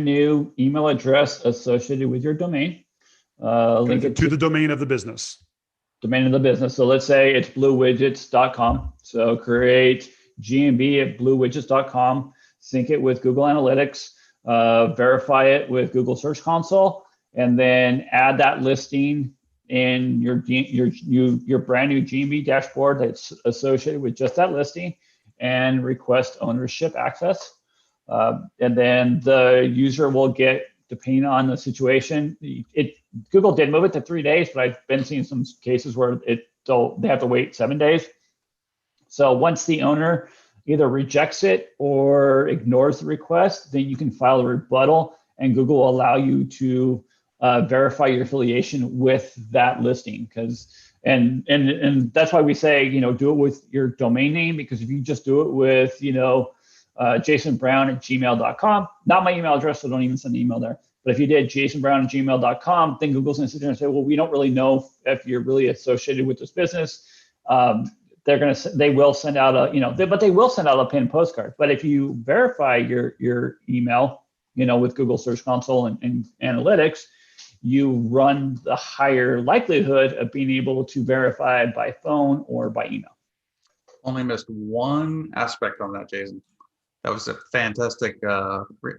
new email address associated with your domain. Link it to the domain of the business. Domain of the business. So let's say it's bluewidgets.com. So create GMB at bluewidgets.com, sync it with Google Analytics, verify it with Google Search Console, and then add that listing in your brand new GMB dashboard that's associated with just that listing, and request ownership access. And then the user will get, depending on the situation, Google did move it to 3 days, but I've been seeing some cases where they have to wait 7 days. So once the owner either rejects it or ignores the request, then you can file a rebuttal, and Google will allow you to verify your affiliation with that listing. And that's why we say, do it with your domain name, because if you just do it with, jasonbrown@gmail.com, not my email address, so don't even send an email there. But if you did jasonbrown@gmail.com, then Google's going to sit there and say, well, we don't really know if you're really associated with this business. They will send out a pinned postcard. But if you verify your email, with Google Search Console and Analytics, you run the higher likelihood of being able to verify by phone or by email. Only missed one aspect on that, Jason. That was a fantastic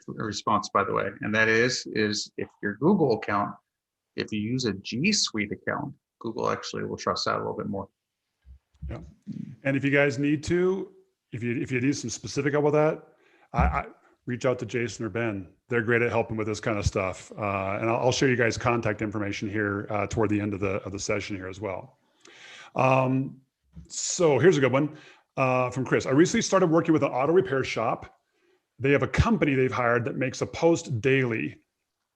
response, by the way. And that is if your Google account, if you use a G Suite account, Google actually will trust that a little bit more. Yeah. And if you guys need to, if you need some specific help with that, I reach out to Jason or Ben. They're great at helping with this kind of stuff. And I'll show you guys contact information here toward the end of the session here as well. So here's a good one from Chris. I recently started working with an auto repair shop. They have a company they've hired that makes a post daily.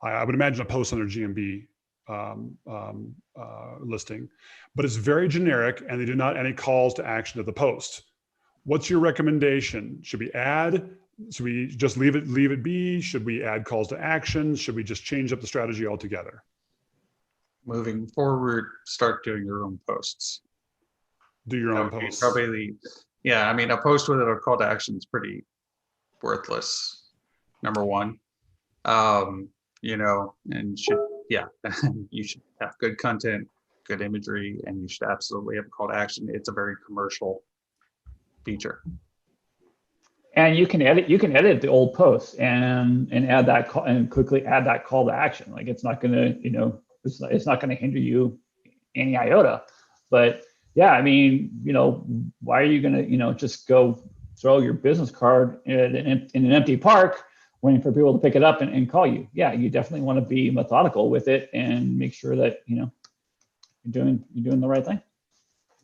I would imagine a post on their GMB listing, but it's very generic and they do not any calls to action to the post. What's your recommendation? Should we just leave it be? Should we add calls to action? Should we just change up the strategy altogether? Moving forward, start doing your own posts. Do your own posts. Probably, yeah. I mean, a post with a call to action is pretty worthless. Number one, and you should have good content, good imagery, and you should absolutely have a call to action. It's a very commercial feature. And you can edit the old posts and add that call and quickly add that call to action. Like it's not gonna, it's not gonna hinder you any iota. But yeah, I mean, why are you gonna, just go throw your business card in an empty park waiting for people to pick it up and call you? Yeah, you definitely want to be methodical with it and make sure that you're doing the right thing.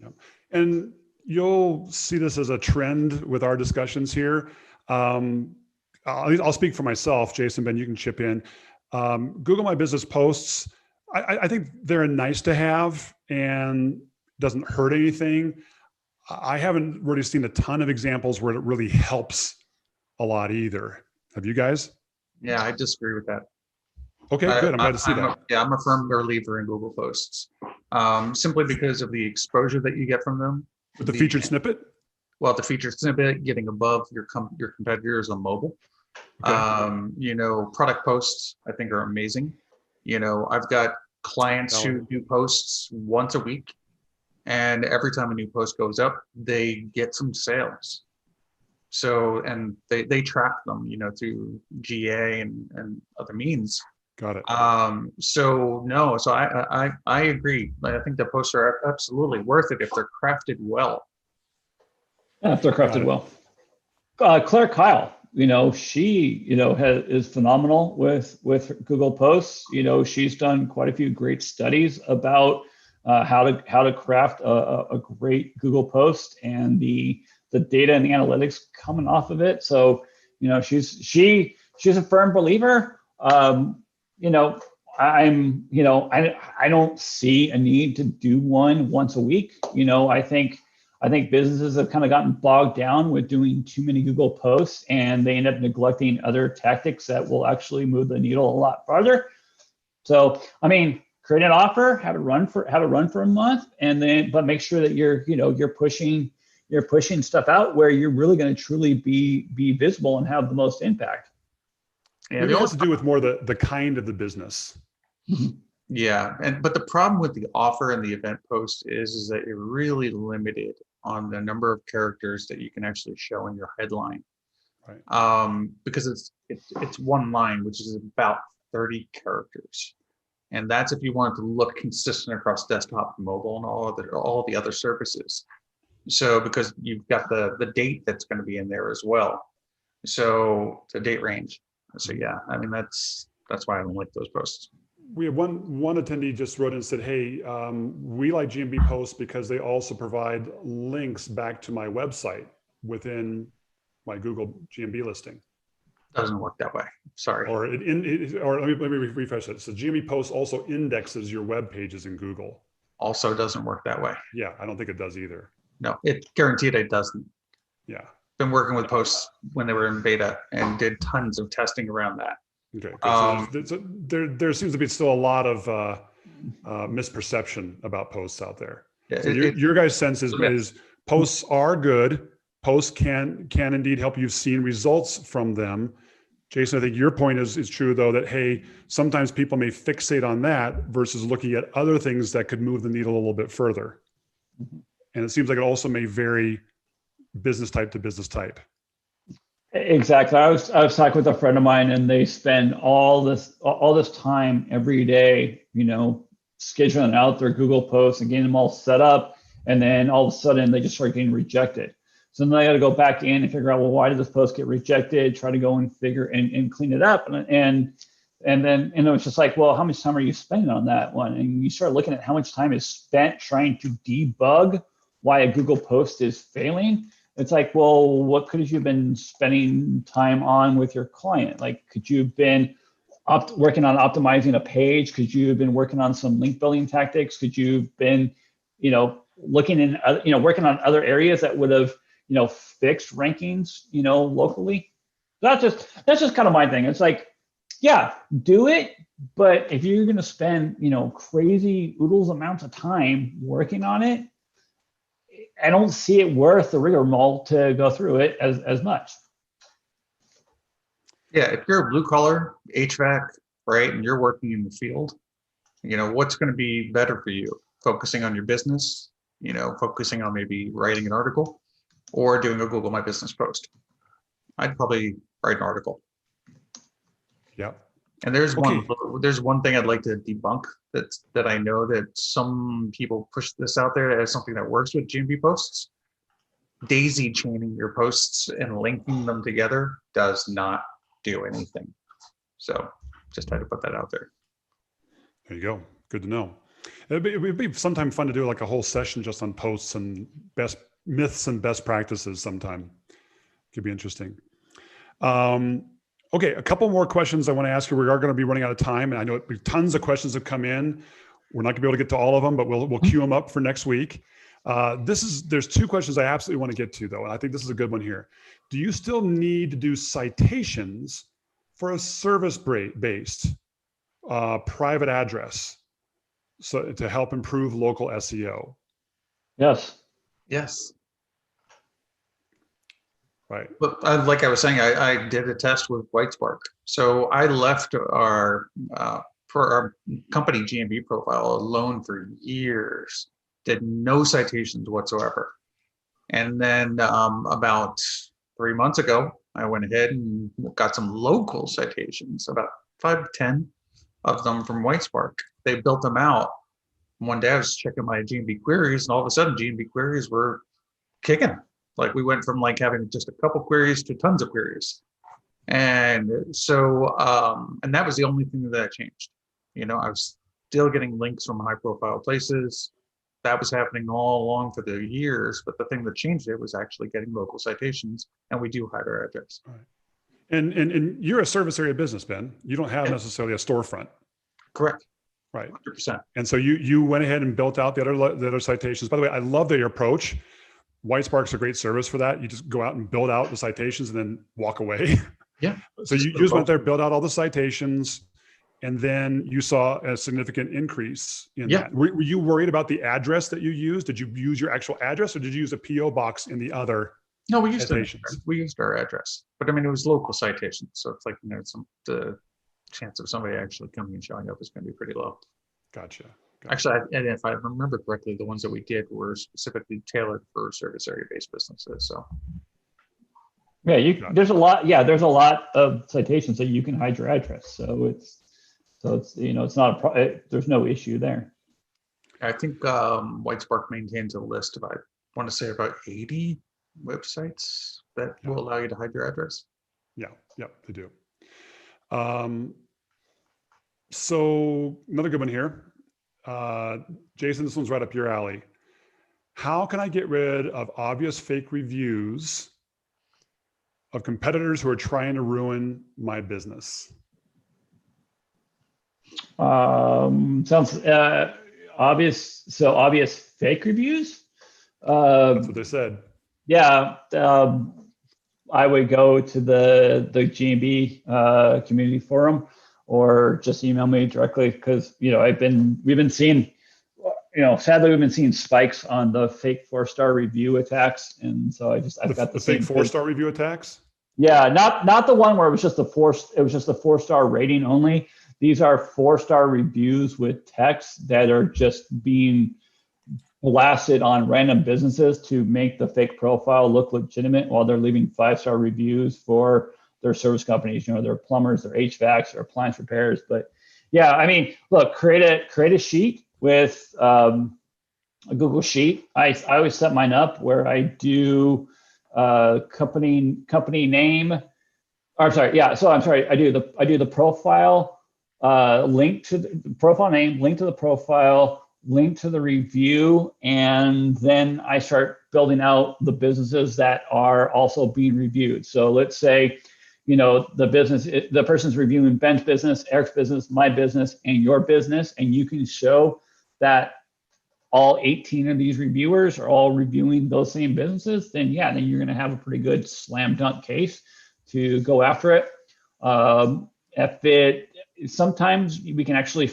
Yeah. And you'll see this as a trend with our discussions here. I'll speak for myself, Jason, Ben, you can chip in. Google My Business posts, I think they're nice to have and doesn't hurt anything. I haven't really seen a ton of examples where it really helps a lot either. Have you guys? Yeah, I disagree with that. Okay, good. I'm glad to see that. I'm a firm believer in Google Posts, simply because of the exposure that you get from them. With the featured snippet? Well, the feature snippet, getting above your competitors on mobile. Okay. You know, product posts I think are amazing. You know, I've got clients who do posts once a week, and every time a new post goes up, they get some sales. So, and they track them, you know, through GA and other means. Got it. So no, so I agree. I think the posts are absolutely worth it if they're crafted well. Yeah, if they're crafted well. Claire Kyle, you know, she, you know, is phenomenal with Google Posts. You know, she's done quite a few great studies about how to craft a great Google Post and the data and the analytics coming off of it. So, you know, she's a firm believer. You know, I don't see a need to do one once a week. You know, I think businesses have kind of gotten bogged down with doing too many Google posts, and they end up neglecting other tactics that will actually move the needle a lot farther. So, I mean, create an offer, have it run for a month, and then but make sure that you're pushing stuff out where you're really going to truly be visible and have the most impact. Yeah, Maybe it has to do with more the kind of the business. Yeah, but the problem with the offer and the event post is that you're really limited on the number of characters that you can actually show in your headline. Right. Because it's one line, which is about 30 characters, and that's if you want it to look consistent across desktop and mobile and all the other surfaces. So because you've got the date that's going to be in there as well, so the date range. So yeah, I mean that's why I don't like those posts. We have one attendee just wrote in and said, hey, we like GMB posts because they also provide links back to my website within my Google GMB listing. Doesn't work that way. Sorry. Or let me refresh it. So GMB posts also indexes your web pages in Google. Also doesn't work that way. Yeah, I don't think it does either. No, it guaranteed it doesn't. Yeah. Been working with posts when they were in beta and did tons of testing around that. Okay. So there seems to be still a lot of misperception about posts out there. Yeah, so your guys' sense is posts are good. Posts can indeed help. You've seen results from them. Jason, I think your point is true though, that, hey, sometimes people may fixate on that versus looking at other things that could move the needle a little bit further. Mm-hmm. And it seems like it also may vary business type to business type. Exactly. I was talking with a friend of mine, and they spend all this time every day, you know, scheduling out their Google posts and getting them all set up, and then all of a sudden they just start getting rejected. So then I got to go back in and figure out, well, why did this post get rejected? Try to go and figure and clean it up, and then it's just like, well, how much time are you spending on that one? And you start looking at how much time is spent trying to debug why a Google post is failing. It's like, well, what could you have been spending time on with your client? Like, could you have been working on optimizing a page? Could you have been working on some link building tactics? Could you have been, you know, working on other areas that would have, you know, fixed rankings, you know, locally? That's just kind of my thing. It's like, yeah, do it. But if you're going to spend, you know, crazy oodles amounts of time working on it, I don't see it worth the rigmarole to go through it as much. Yeah, if you're a blue collar HVAC, right, and you're working in the field, you know, what's going to be better for you? Focusing on your business, you know, focusing on maybe writing an article or doing a Google My Business post. I'd probably write an article. Yeah. And there's one thing I'd like to debunk that I know that some people push this out there as something that works with GMB posts. Daisy chaining your posts and linking them together does not do anything. So just had to put that out there. There you go. Good to know. It'd be sometime fun to do like a whole session just on posts and best myths and best practices sometime. Could be interesting. Okay, a couple more questions I want to ask you. We are going to be running out of time, and I know tons of questions have come in. We're not going to be able to get to all of them, but we'll queue them up for next week. There's two questions I absolutely want to get to, though, and I think this is a good one here. Do you still need to do citations for a service-based private address so to help improve local SEO? Yes. Yes. Right. But like I was saying, I did a test with Whitespark. So I left our for our company GMB profile alone for years, did no citations whatsoever. And then about 3 months ago, I went ahead and got some local citations, about 5 to 10 of them from Whitespark. They built them out. One day I was checking my GMB queries, and all of a sudden GMB queries were kicking. Like we went from like having just a couple queries to tons of queries. And so, and that was the only thing that changed. I was still getting links from high profile places. That was happening all along for the years. But the thing that changed it was actually getting local citations, and we do hide our address. Right. And you're a service area business, Ben. You don't have necessarily a storefront. Correct. Right. 100%. And so you went ahead and built out the other citations. By the way, I love the approach. Whitespark's a great service for that. You just go out and build out the citations and then walk away. Yeah. So you just went there, built out all the citations, and then you saw a significant increase in that. Were you worried about the address that you used? Did you use your actual address, or did you use a PO box in the other? No, we used citations? we used our address, but I mean it was local citations, so it's like the chance of somebody actually coming and showing up is going to be pretty low. Gotcha. Actually, and if I remember correctly, the ones that we did were specifically tailored for service area based businesses. So yeah, there's a lot of citations that you can hide your address. So it's it's not there's no issue there. I think Whitespark maintains a list of, I want to say, about 80 websites that will allow you to hide your address. Yeah, they do. So another good one here. Jason, this one's right up your alley. How can I get rid of obvious fake reviews of competitors who are trying to ruin my business? Sounds obvious. So obvious fake reviews? That's what they said. Yeah. I would go to the GMB community forum, or just email me directly, because we've been seeing, sadly we've been seeing spikes on the fake 4-star review attacks, and so I've got the fake 4-star review attacks. Yeah, not the one where it was just a 4-star rating only. These are 4-star reviews with text that are just being blasted on random businesses to make the fake profile look legitimate, while they're leaving 5-star reviews for their service companies, their plumbers, their HVACs, their appliance repairs. But yeah, I mean, look, create a sheet with a Google Sheet. I always set mine up where I do company name. Or sorry, yeah. So I'm sorry. I do the profile, link to the profile name, link to the profile, link to the review, and then I start building out the businesses that are also being reviewed. So let's say, the person's reviewing Ben's business, Eric's business, my business, and your business, and you can show that all 18 of these reviewers are all reviewing those same businesses, then you're going to have a pretty good slam dunk case to go after it. Sometimes we can actually,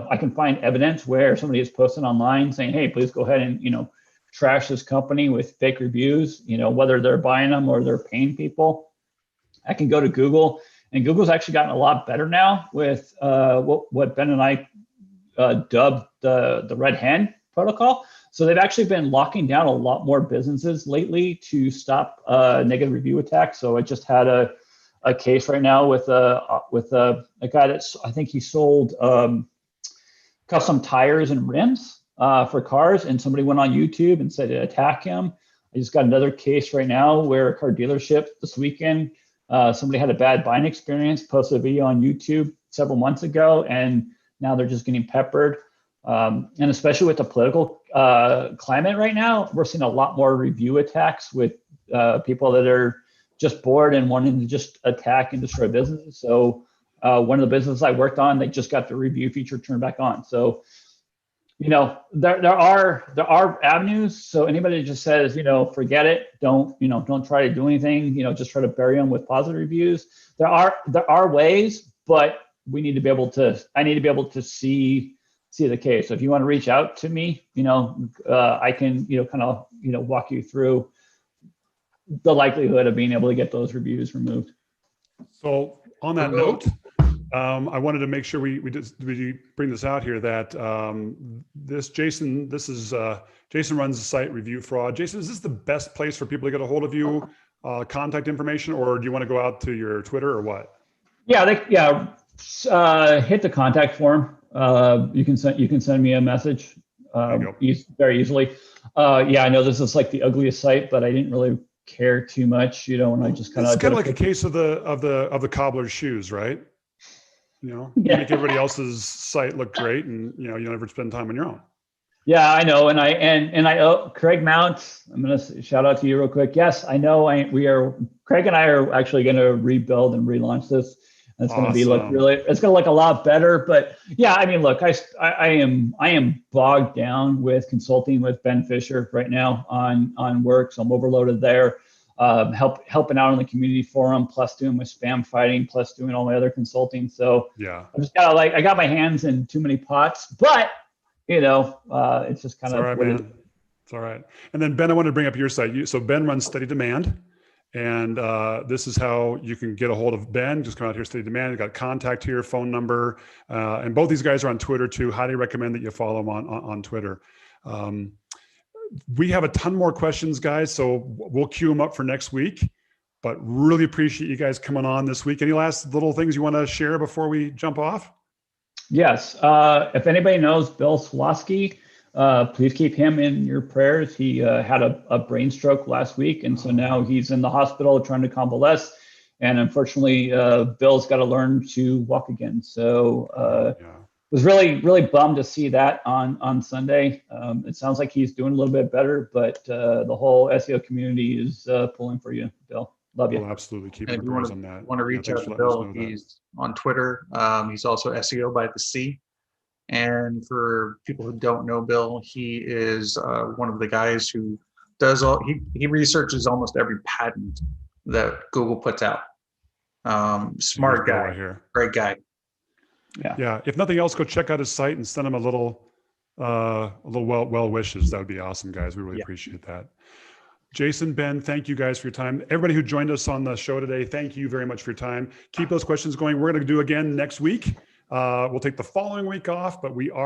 I can find evidence where somebody is posted online saying, hey, please go ahead and, trash this company with fake reviews, whether they're buying them or they're paying people. I can go to Google, and Google's actually gotten a lot better now with what Ben and I dubbed the red hen protocol. So they've actually been locking down a lot more businesses lately to stop negative review attacks. So I just had a case right now with a guy that's, I think he sold custom tires and rims for cars, and somebody went on YouTube and said to attack him. I just got another case right now where a car dealership this weekend, somebody had a bad buying experience, posted a video on YouTube several months ago, and now they're just getting peppered. And especially with the political climate right now, we're seeing a lot more review attacks with people that are just bored and wanting to just attack and destroy businesses. So one of the businesses I worked on, they just got the review feature turned back on. So, there are avenues. So anybody that just says, forget it, don't try to do anything, just try to bury them with positive reviews. There are ways, but I need to be able to see the case. So if you want to reach out to me, I can, walk you through the likelihood of being able to get those reviews removed. So on that note, I wanted to make sure we bring this out here that Jason runs the site Review Fraud. Jason, is this the best place for people to get a hold of you, contact information, or do you want to go out to your Twitter or what? Yeah, hit the contact form. You can send me a message very easily. Yeah, I know this is like the ugliest site, but I didn't really care too much, when I just kind of. It's kind of like a case of the cobbler's shoes, right? You make everybody else's site look great, and you never spend time on your own. Yeah, I know, and I Craig Mount. I'm gonna shout out to you real quick. Yes, I know. Craig and I are actually going to rebuild and relaunch this. It's going to be it's going to look a lot better. But yeah, I mean, look, I am bogged down with consulting with Ben Fisher right now on work, so I'm overloaded there. Helping out on the community forum, plus doing my spam fighting, plus doing all my other consulting. So yeah, I just I got my hands in too many pots, but it's just kind of. All right, man. It's all right. And then Ben, I wanted to bring up your site. So Ben runs Steady Demand. And this is how you can get a hold of Ben. Just come out here, Steady Demand. You got contact here, phone number, and both these guys are on Twitter too. Highly recommend that you follow them on Twitter. We have a ton more questions, guys, so we'll queue them up for next week. But really appreciate you guys coming on this week. Any last little things you want to share before we jump off? Yes. If anybody knows Bill Swasky, please keep him in your prayers. He had a brain stroke last week, and so now he's in the hospital trying to convalesce. And unfortunately, Bill's got to learn to walk again. So was really, really bummed to see that on Sunday. It sounds like he's doing a little bit better, but the whole SEO community is pulling for you, Bill. Love you. We'll absolutely keep your prayers on that. Want to reach out to Bill? He's on Twitter. He's also SEO by the C. And for people who don't know Bill, he is one of the guys who does he researches almost every patent that Google puts out. Smart guy, right here. Great guy. Yeah. If nothing else, go check out his site and send him a little well wishes. That would be awesome, guys. We really appreciate that. Jason, Ben, thank you guys for your time. Everybody who joined us on the show today, thank you very much for your time. Keep those questions going. We're going to do again next week. We'll take the following week off, but we are